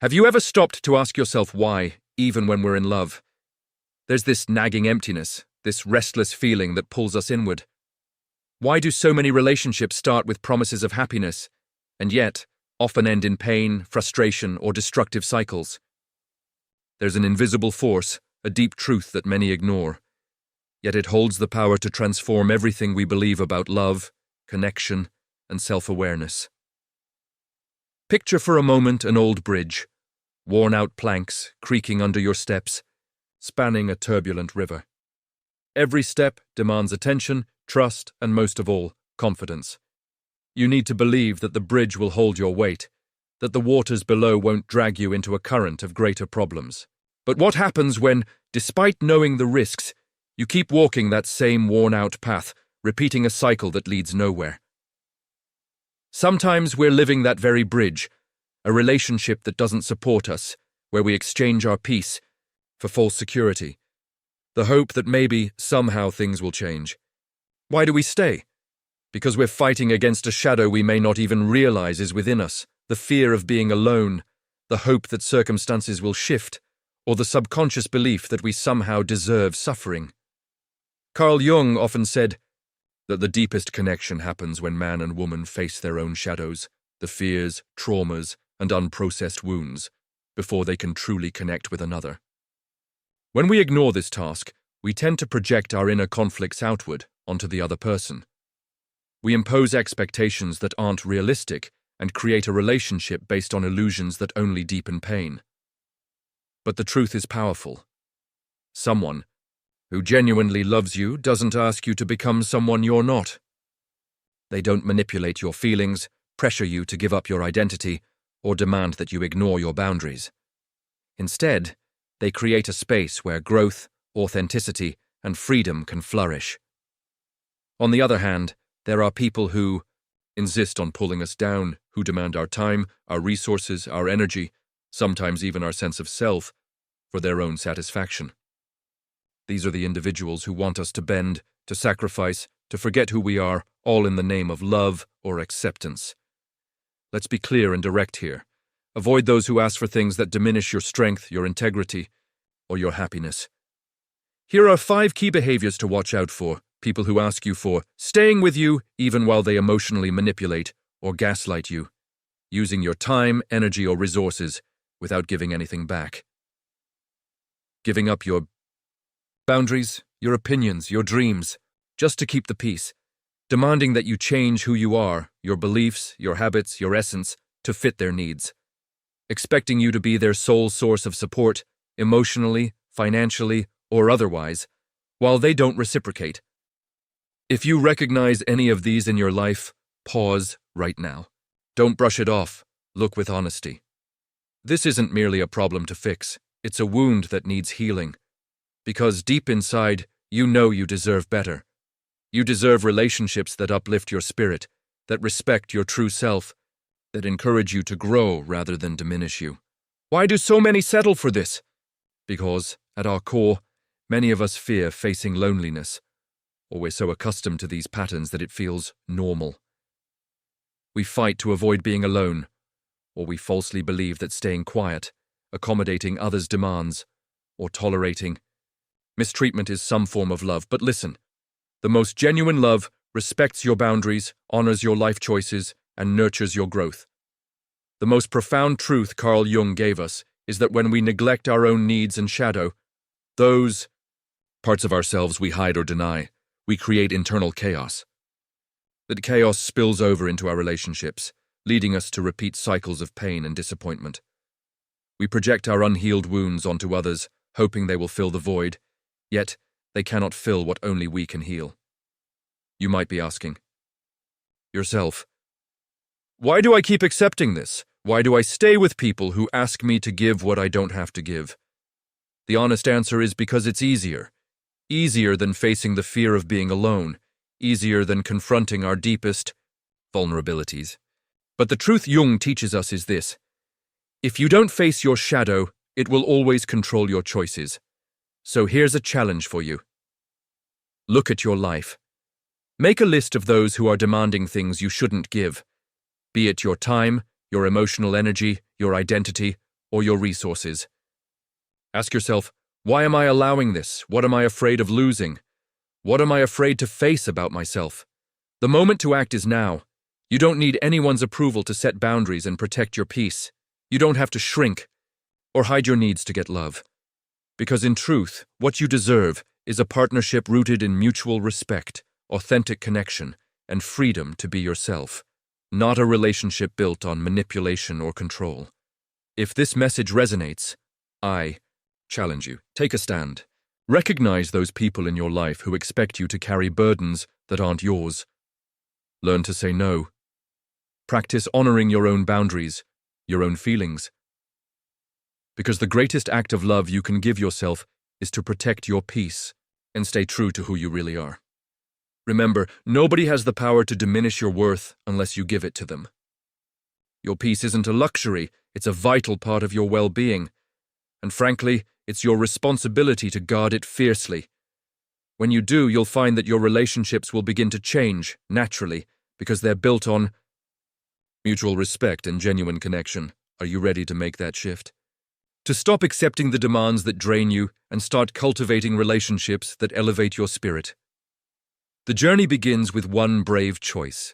Have you ever stopped to ask yourself why, even when we're in love? There's this nagging emptiness, this restless feeling that pulls us inward. Why do so many relationships start with promises of happiness, and yet often end in pain, frustration, or destructive cycles? There's an invisible force, a deep truth that many ignore, yet it holds the power to transform everything we believe about love, connection, and self-awareness. Picture for a moment an old bridge, worn-out planks creaking under your steps, spanning a turbulent river. Every step demands attention, trust, and most of all, confidence. You need to believe that the bridge will hold your weight, that the waters below won't drag you into a current of greater problems. But what happens when, despite knowing the risks, you keep walking that same worn-out path, repeating a cycle that leads nowhere? Sometimes we're living that very bridge, a relationship that doesn't support us, where we exchange our peace for false security, the hope that maybe, somehow things will change. Why do we stay? Because we're fighting against a shadow we may not even realize is within us, the fear of being alone, the hope that circumstances will shift, or the subconscious belief that we somehow deserve suffering. Carl Jung often said that the deepest connection happens when man and woman face their own shadows, the fears, traumas, and unprocessed wounds, before they can truly connect with another. When we ignore this task, we tend to project our inner conflicts outward onto the other person. We impose expectations that aren't realistic and create a relationship based on illusions that only deepen pain. But the truth is powerful. Someone who genuinely loves you doesn't ask you to become someone you're not. They don't manipulate your feelings, pressure you to give up your identity, or demand that you ignore your boundaries. Instead, they create a space where growth, authenticity, and freedom can flourish. On the other hand, there are people who insist on pulling us down, who demand our time, our resources, our energy, sometimes even our sense of self, for their own satisfaction. These are the individuals who want us to bend, to sacrifice, to forget who we are, all in the name of love or acceptance. Let's be clear and direct here. Avoid those who ask for things that diminish your strength, your integrity, or your happiness. Here are 5 key behaviors to watch out for: people who ask you for staying with you even while they emotionally manipulate or gaslight you, using your time, energy, or resources without giving anything back. Giving up your boundaries, your opinions, your dreams, just to keep the peace. Demanding that you change who you are, your beliefs, your habits, your essence, to fit their needs. Expecting you to be their sole source of support, emotionally, financially, or otherwise, while they don't reciprocate. If you recognize any of these in your life, pause right now. Don't brush it off. Look with honesty. This isn't merely a problem to fix. It's a wound that needs healing. Because deep inside, you know you deserve better. You deserve relationships that uplift your spirit, that respect your true self, that encourage you to grow rather than diminish you. Why do so many settle for this? Because, at our core, many of us fear facing loneliness, or we're so accustomed to these patterns that it feels normal. We fight to avoid being alone, or we falsely believe that staying quiet, accommodating others' demands, or tolerating mistreatment is some form of love. But listen, the most genuine love respects your boundaries, honors your life choices, and nurtures your growth. The most profound truth Carl Jung gave us is that when we neglect our own needs and shadow, those parts of ourselves we hide or deny, we create internal chaos. That chaos spills over into our relationships, leading us to repeat cycles of pain and disappointment. We project our unhealed wounds onto others, hoping they will fill the void, yet they cannot fill what only we can heal. You might be asking yourself, why do I keep accepting this? Why do I stay with people who ask me to give what I don't have to give? The honest answer is because it's easier. Easier than facing the fear of being alone. Easier than confronting our deepest vulnerabilities. But the truth Jung teaches us is this: if you don't face your shadow, it will always control your choices. So here's a challenge for you. Look at your life. Make a list of those who are demanding things you shouldn't give, be it your time, your emotional energy, your identity, or your resources. Ask yourself, why am I allowing this? What am I afraid of losing? What am I afraid to face about myself? The moment to act is now. You don't need anyone's approval to set boundaries and protect your peace. You don't have to shrink or hide your needs to get love. Because in truth, what you deserve is a partnership rooted in mutual respect, authentic connection, and freedom to be yourself, not a relationship built on manipulation or control. If this message resonates, I challenge you. Take a stand. Recognize those people in your life who expect you to carry burdens that aren't yours. Learn to say no. Practice honoring your own boundaries, your own feelings. Because the greatest act of love you can give yourself is to protect your peace and stay true to who you really are. Remember, nobody has the power to diminish your worth unless you give it to them. Your peace isn't a luxury, it's a vital part of your well-being. And frankly, it's your responsibility to guard it fiercely. When you do, you'll find that your relationships will begin to change, naturally, because they're built on mutual respect and genuine connection. Are you ready to make that shift? To stop accepting the demands that drain you and start cultivating relationships that elevate your spirit. The journey begins with one brave choice: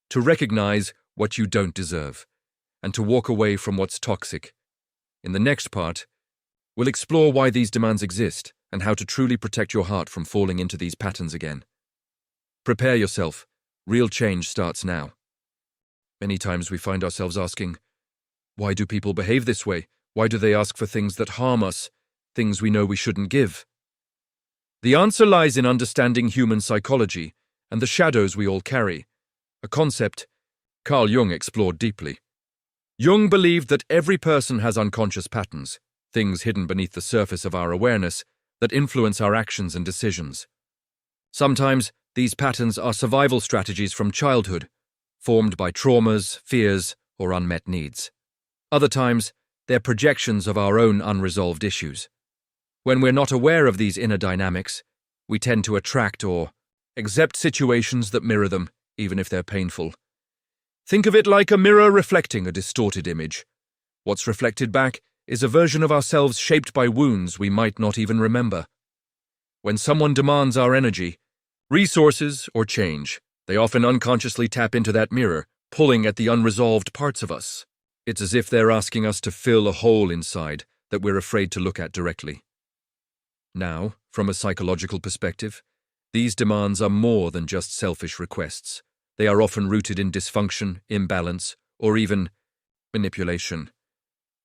to recognize what you don't deserve, and to walk away from what's toxic. In the next part, we'll explore why these demands exist and how to truly protect your heart from falling into these patterns again. Prepare yourself. Real change starts now. Many times we find ourselves asking, why do people behave this way? Why do they ask for things that harm us, things we know we shouldn't give? The answer lies in understanding human psychology and the shadows we all carry, a concept Carl Jung explored deeply. Jung believed that every person has unconscious patterns, things hidden beneath the surface of our awareness that influence our actions and decisions. Sometimes these patterns are survival strategies from childhood, formed by traumas, fears, or unmet needs. Other times, they're projections of our own unresolved issues. When we're not aware of these inner dynamics, we tend to attract or accept situations that mirror them, even if they're painful. Think of it like a mirror reflecting a distorted image. What's reflected back is a version of ourselves shaped by wounds we might not even remember. When someone demands our energy, resources, or change, they often unconsciously tap into that mirror, pulling at the unresolved parts of us. It's as if they're asking us to fill a hole inside that we're afraid to look at directly. Now, from a psychological perspective, these demands are more than just selfish requests. They are often rooted in dysfunction, imbalance, or even manipulation.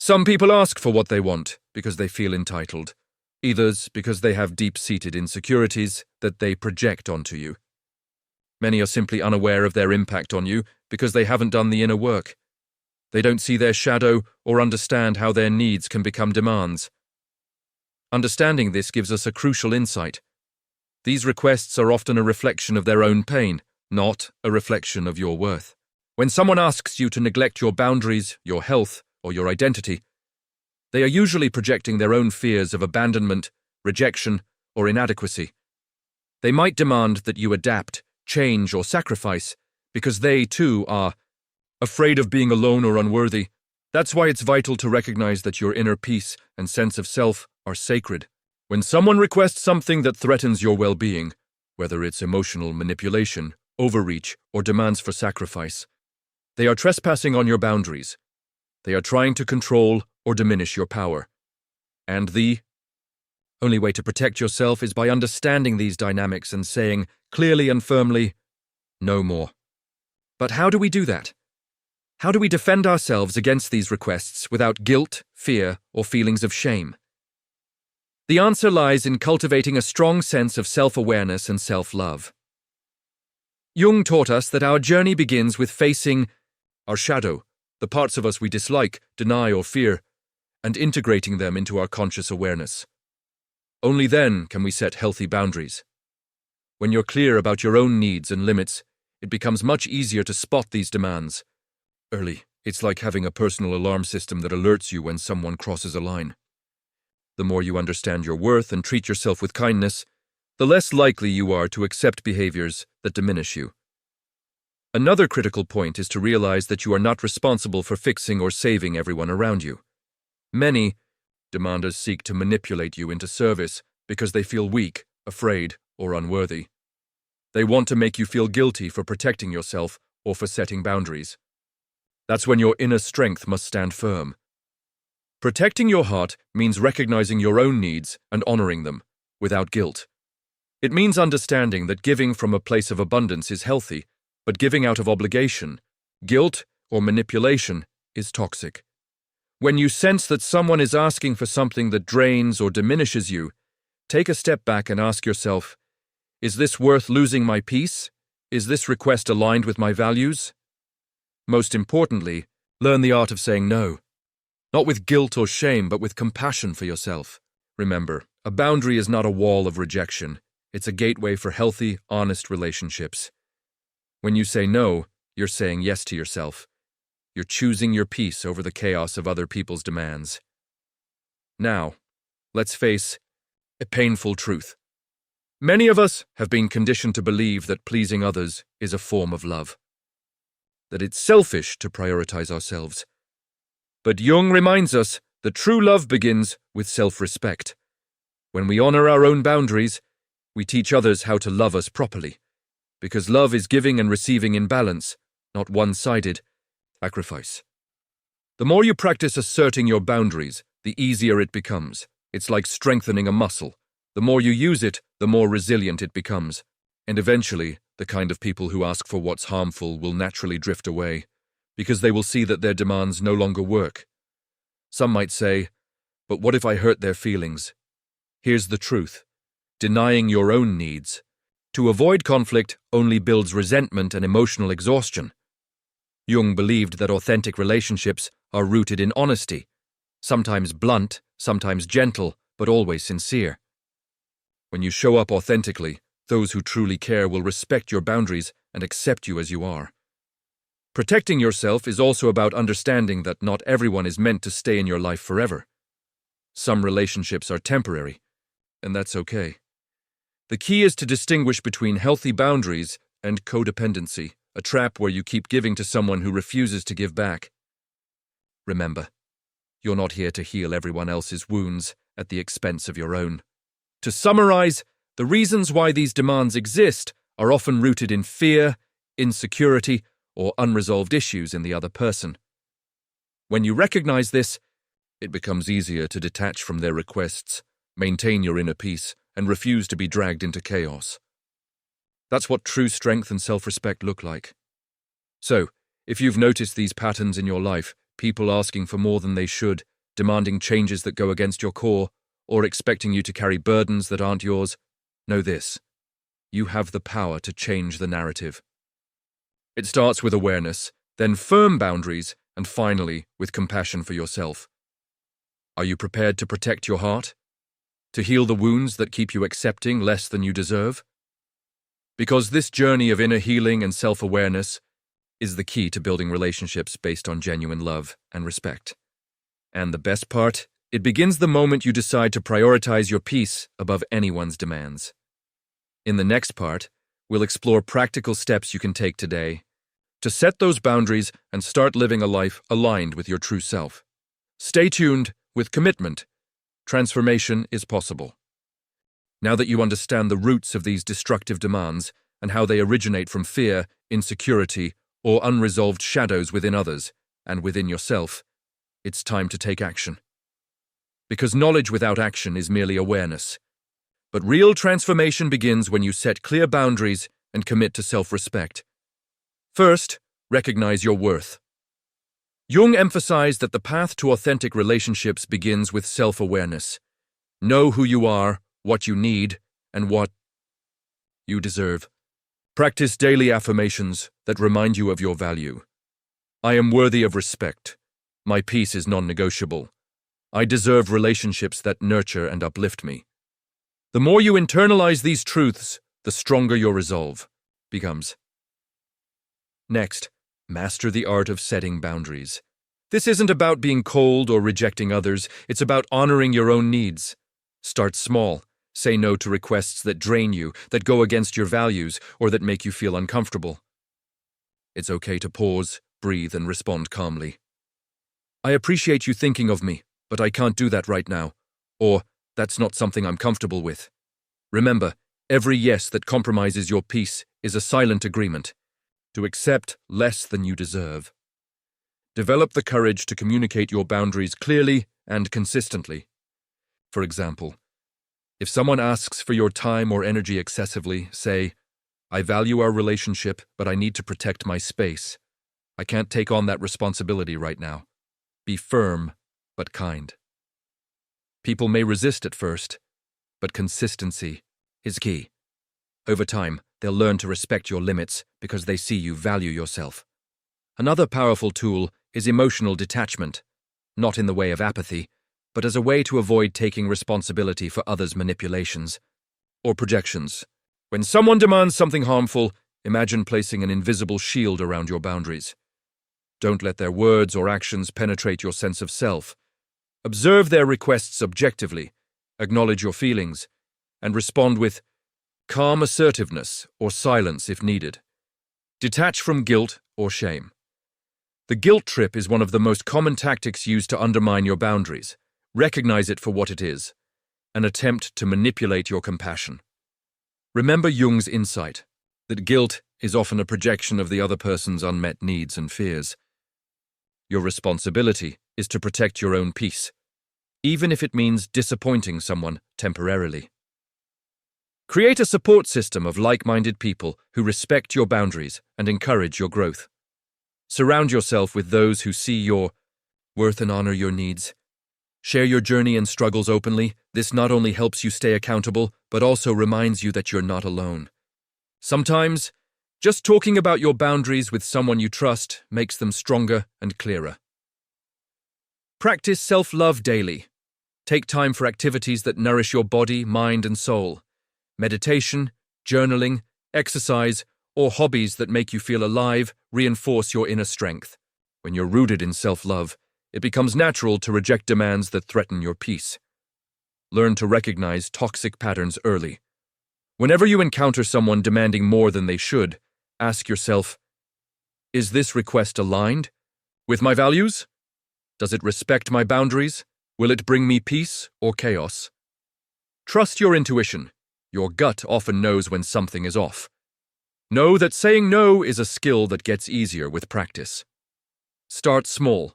Some people ask for what they want because they feel entitled. Others because they have deep-seated insecurities that they project onto you. Many are simply unaware of their impact on you because they haven't done the inner work. They don't see their shadow or understand how their needs can become demands. Understanding this gives us a crucial insight. These requests are often a reflection of their own pain, not a reflection of your worth. When someone asks you to neglect your boundaries, your health, or your identity, they are usually projecting their own fears of abandonment, rejection, or inadequacy. They might demand that you adapt, change, or sacrifice because they, too, are afraid of being alone or unworthy. That's why it's vital to recognize that your inner peace and sense of self are sacred. When someone requests something that threatens your well-being, whether it's emotional manipulation, overreach, or demands for sacrifice, they are trespassing on your boundaries. They are trying to control or diminish your power. And the only way to protect yourself is by understanding these dynamics and saying clearly and firmly, no more. But how do we do that? How do we defend ourselves against these requests without guilt, fear, or feelings of shame? The answer lies in cultivating a strong sense of self-awareness and self-love. Jung taught us that our journey begins with facing our shadow, the parts of us we dislike, deny, or fear, and integrating them into our conscious awareness. Only then can we set healthy boundaries. When you're clear about your own needs and limits, it becomes much easier to spot these demands early. It's like having a personal alarm system that alerts you when someone crosses a line. The more you understand your worth and treat yourself with kindness, the less likely you are to accept behaviors that diminish you. Another critical point is to realize that you are not responsible for fixing or saving everyone around you. Many demanders seek to manipulate you into service because they feel weak, afraid, or unworthy. They want to make you feel guilty for protecting yourself or for setting boundaries. That's when your inner strength must stand firm. Protecting your heart means recognizing your own needs and honoring them, without guilt. It means understanding that giving from a place of abundance is healthy, but giving out of obligation, guilt, or manipulation is toxic. When you sense that someone is asking for something that drains or diminishes you, take a step back and ask yourself, is this worth losing my peace? Is this request aligned with my values? Most importantly, learn the art of saying no. Not with guilt or shame, but with compassion for yourself. Remember, a boundary is not a wall of rejection. It's a gateway for healthy, honest relationships. When you say no, you're saying yes to yourself. You're choosing your peace over the chaos of other people's demands. Now, let's face a painful truth. Many of us have been conditioned to believe that pleasing others is a form of love, that it's selfish to prioritize ourselves. But Jung reminds us that true love begins with self-respect. When we honor our own boundaries, we teach others how to love us properly, because love is giving and receiving in balance, not one-sided sacrifice. The more you practice asserting your boundaries, the easier it becomes. It's like strengthening a muscle. The more you use it, the more resilient it becomes. And eventually, the kind of people who ask for what's harmful will naturally drift away, because they will see that their demands no longer work. Some might say, but what if I hurt their feelings? Here's the truth. Denying your own needs to avoid conflict only builds resentment and emotional exhaustion. Jung believed that authentic relationships are rooted in honesty, sometimes blunt, sometimes gentle, but always sincere. When you show up authentically, those who truly care will respect your boundaries and accept you as you are. Protecting yourself is also about understanding that not everyone is meant to stay in your life forever. Some relationships are temporary, and that's okay. The key is to distinguish between healthy boundaries and codependency, a trap where you keep giving to someone who refuses to give back. Remember, you're not here to heal everyone else's wounds at the expense of your own. To summarize, the reasons why these demands exist are often rooted in fear, insecurity, or unresolved issues in the other person. When you recognize this, it becomes easier to detach from their requests, maintain your inner peace, and refuse to be dragged into chaos. That's what true strength and self-respect look like. So, if you've noticed these patterns in your life, people asking for more than they should, demanding changes that go against your core, or expecting you to carry burdens that aren't yours, know this: you have the power to change the narrative. It starts with awareness, then firm boundaries, and finally with compassion for yourself. Are you prepared to protect your heart? To heal the wounds that keep you accepting less than you deserve? Because this journey of inner healing and self-awareness is the key to building relationships based on genuine love and respect. And the best part, it begins the moment you decide to prioritize your peace above anyone's demands. In the next part, we'll explore practical steps you can take today to set those boundaries and start living a life aligned with your true self. Stay tuned. With commitment, transformation is possible. Now that you understand the roots of these destructive demands and how they originate from fear, insecurity, or unresolved shadows within others and within yourself, it's time to take action. Because knowledge without action is merely awareness. But real transformation begins when you set clear boundaries and commit to self-respect. First, recognize your worth. Jung emphasized that the path to authentic relationships begins with self-awareness. Know who you are, what you need, and what you deserve. Practice daily affirmations that remind you of your value. I am worthy of respect. My peace is non-negotiable. I deserve relationships that nurture and uplift me. The more you internalize these truths, the stronger your resolve becomes. Next, master the art of setting boundaries. This isn't about being cold or rejecting others, it's about honoring your own needs. Start small. Say no to requests that drain you, that go against your values, or that make you feel uncomfortable. It's okay to pause, breathe, and respond calmly. I appreciate you thinking of me. but I can't do that right now, or that's not something I'm comfortable with. Remember, every yes that compromises your peace is a silent agreement to accept less than you deserve. Develop the courage to communicate your boundaries clearly and consistently. For example, if someone asks for your time or energy excessively, say, "I value our relationship, but I need to protect my space. I can't take on that responsibility right now." Be firm, but kind. People may resist at first, but consistency is key. Over time, they'll learn to respect your limits because they see you value yourself. Another powerful tool is emotional detachment, not in the way of apathy, but as a way to avoid taking responsibility for others' manipulations or projections. When someone demands something harmful, imagine placing an invisible shield around your boundaries. Don't let their words or actions penetrate your sense of self. Observe their requests objectively, acknowledge your feelings, and respond with calm assertiveness or silence if needed. Detach from guilt or shame. The guilt trip is one of the most common tactics used to undermine your boundaries. Recognize it for what it is, an attempt to manipulate your compassion. Remember Jung's insight that guilt is often a projection of the other person's unmet needs and fears. Your responsibility is to protect your own peace, even if it means disappointing someone temporarily. Create a support system of like-minded people who respect your boundaries and encourage your growth. Surround yourself with those who see your worth and honor your needs. Share your journey and struggles openly. This not only helps you stay accountable, but also reminds you that you're not alone. Sometimes, just talking about your boundaries with someone you trust makes them stronger and clearer. Practice self-love daily. Take time for activities that nourish your body, mind, and soul. Meditation, journaling, exercise, or hobbies that make you feel alive reinforce your inner strength. When you're rooted in self-love, it becomes natural to reject demands that threaten your peace. Learn to recognize toxic patterns early. Whenever you encounter someone demanding more than they should, ask yourself, is this request aligned with my values? Does it respect my boundaries? Will it bring me peace or chaos? Trust your intuition. Your gut often knows when something is off. Know that saying no is a skill that gets easier with practice. Start small.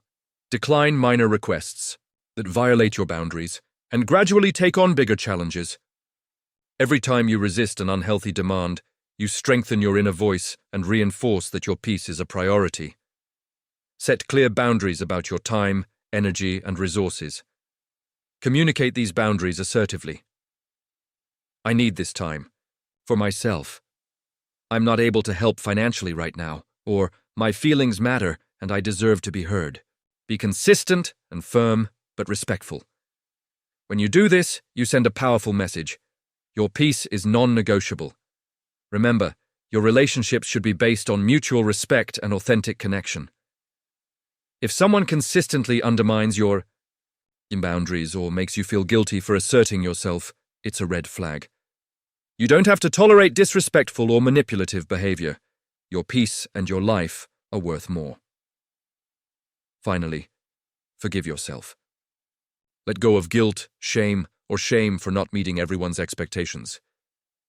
Decline minor requests that violate your boundaries and gradually take on bigger challenges. Every time you resist an unhealthy demand, you strengthen your inner voice and reinforce that your peace is a priority. Set clear boundaries about your time, energy, and resources. Communicate these boundaries assertively. I need this time. For myself. I'm not able to help financially right now, or my feelings matter and I deserve to be heard. Be consistent and firm, but respectful. When you do this, you send a powerful message. Your peace is non-negotiable. Remember, your relationships should be based on mutual respect and authentic connection. If someone consistently undermines your boundaries or makes you feel guilty for asserting yourself, it's a red flag. You don't have to tolerate disrespectful or manipulative behavior. Your peace and your life are worth more. Finally, forgive yourself. Let go of guilt, shame, or shame for not meeting everyone's expectations.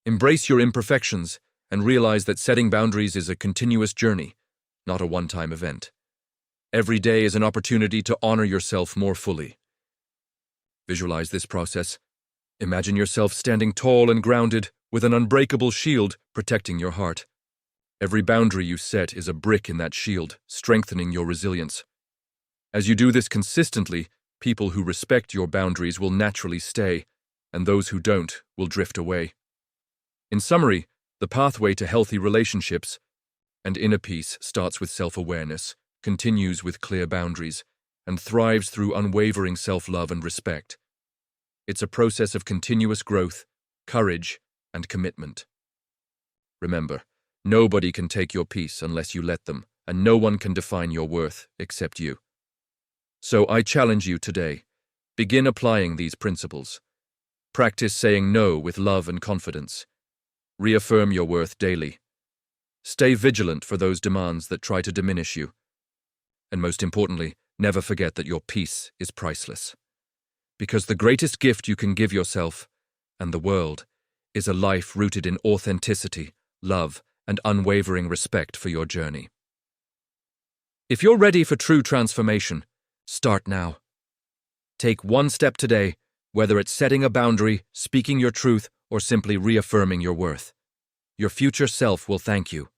Embrace your imperfections and realize that setting boundaries is a continuous journey, not a one-time event. Every day is an opportunity to honor yourself more fully. Visualize this process. Imagine yourself standing tall and grounded with an unbreakable shield protecting your heart. Every boundary you set is a brick in that shield, strengthening your resilience. As you do this consistently, people who respect your boundaries will naturally stay, and those who don't will drift away. In summary, the pathway to healthy relationships and inner peace starts with self-awareness, continues with clear boundaries, and thrives through unwavering self-love and respect. It's a process of continuous growth, courage, and commitment. Remember, nobody can take your peace unless you let them, and no one can define your worth except you. So I challenge you today, begin applying these principles. Practice saying no with love and confidence. Reaffirm your worth daily. Stay vigilant for those demands that try to diminish you. And most importantly, never forget that your peace is priceless. Because the greatest gift you can give yourself and the world is a life rooted in authenticity, love, and unwavering respect for your journey. If you're ready for true transformation, start now. Take one step today, whether it's setting a boundary, speaking your truth, or simply reaffirming your worth. Your future self will thank you.